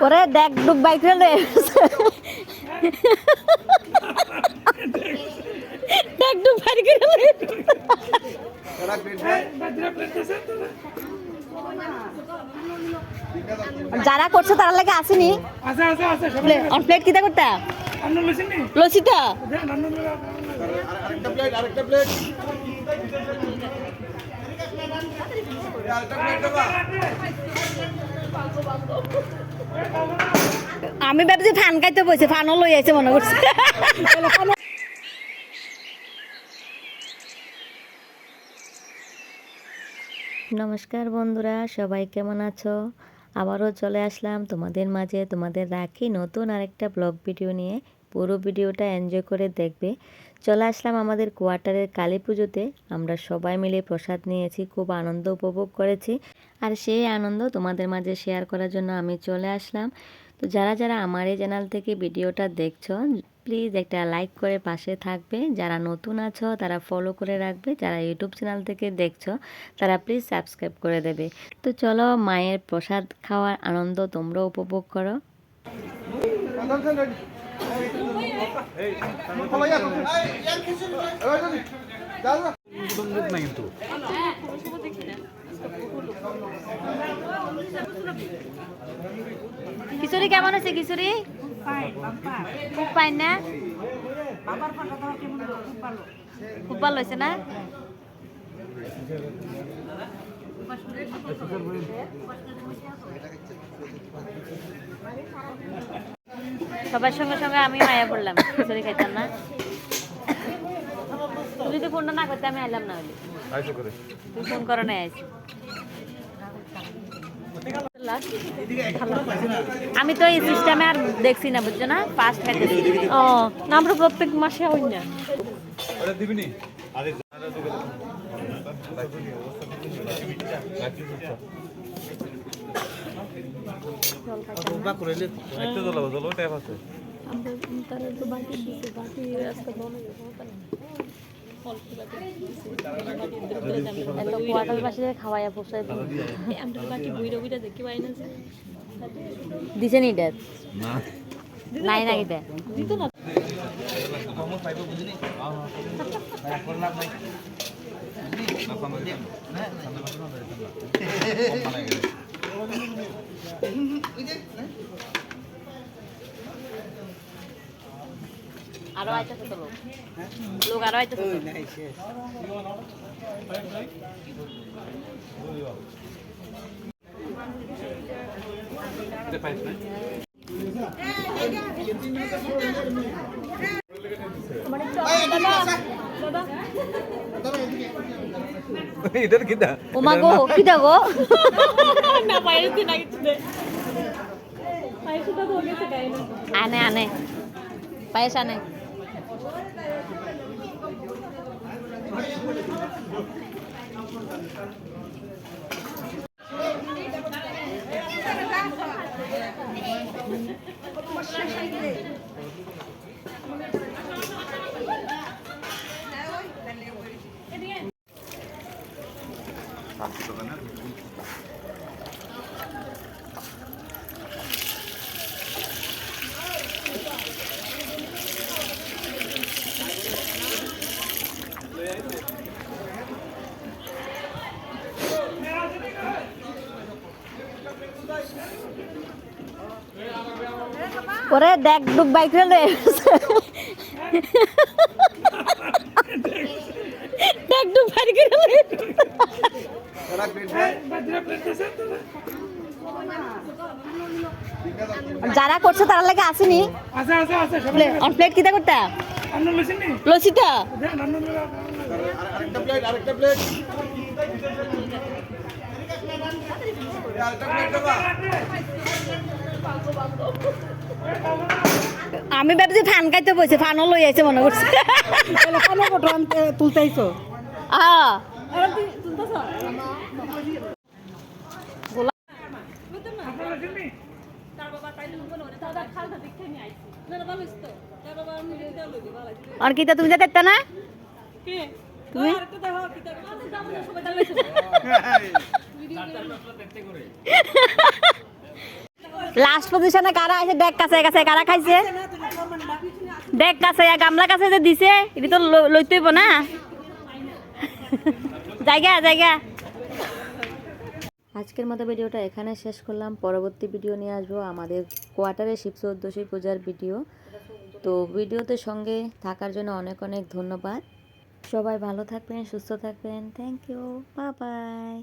ওরে দেখ ডুব বাইক রে দেখ ডুব বাইক রে যারা করছে তারা লাগে আসেনি অন প্লেট কিটা করতা লসিতা আরেকটা প্লেট আমি ভাবছি ফান খাইতে বসে ফানও লই আইছে মনে করছে। নমস্কার বন্ধুরা, সবাই কেমন আছো? আবারও চলে আসলাম তোমাদের মাঝে, তোমাদের রাখি নতুন আরেকটা ব্লগ ভিডিও নিয়ে। পুরো ভিডিওটা এনজয় করে দেখবে। চলে আসলাম আমাদের কোয়ার্টারের কালী পুজোতে। আমরা সবাই মিলে প্রসাদ নিয়েছি, খুব আনন্দ উপভোগ করেছি। আর সেই আনন্দ তোমাদের মাঝে শেয়ার করার জন্য আমি চলে আসলাম। তো যারা যারা আমার এই চ্যানেল থেকে ভিডিওটা দেখছো, প্লিজ একটা লাইক করে পাশে থাকবে। যারা নতুন আছো তারা ফলো করে রাখবে, যারা ইউটিউব চ্যানেল থেকে দেখছো তারা প্লিজ সাবস্ক্রাইব করে দেবে। তো চলো, মায়ের প্রসাদ খাওয়ার আনন্দ তোমরাও উপভোগ করো। খিচুড়ি কেমন আছে? খিচুড়ি খুব ফাইন না? খুব ভালো হয়েছে না? সবার সঙ্গে সঙ্গে আমি মায়া পড়লাম, খিচুড়ি খাইতাম না। তুই যদি ফোনটা না করতে আমি আইলাম না। হলে তুই ফোন করো না, আইছি। আমি তো এই সিস্টেমে আর দেখছি না, বুঝছো না? ফার্স্ট খাইতেছি। ও না, আমরা প্রত্যেক মাসে হই না। দিছে নি ডেট নাই না এটা দিত না। আরো আইতেছে তো লোক আরো আইতেছে। ওমা গো, কিটা গো? না পাইছি না কিছু দে। পাইছি তো হয়ে গেছে গায় না। আনে আনে পায়েস আনে। ওরে দেখ ডুব বাইক রে দেখ ডুব বাইক রে যারা করছে তারা লাগে আসেনি। অন প্লেট কিটা করতা লসিতা আরেকটা প্লেট আমি ভাবছি ফান খাইতে বসে ফানও লই আইছে মনে করছে। তুলতেইছো? আর কিতা তুমি যেতে না তুমি লাস্ট পজিশনে কারা আছে ডেক কাছে কাছে কারা খাইছে ডেক কাছে গামলা কাছে যে দিছে এটি তো লইতে হইব না জায়গা জায়গা। আজকের মতো ভিডিওটা এখানে শেষ করলাম। পরবর্তী ভিডিও নিয়ে আসবো আমাদের কোয়ার্টারে শিব চৌদ্দশী পূজার ভিডিও। তো ভিডিওতে সঙ্গে থাকার জন্য অনেক অনেক ধন্যবাদ। সবাই ভালো থাকবেন, সুস্থ থাকবেন। Thank you, bye by.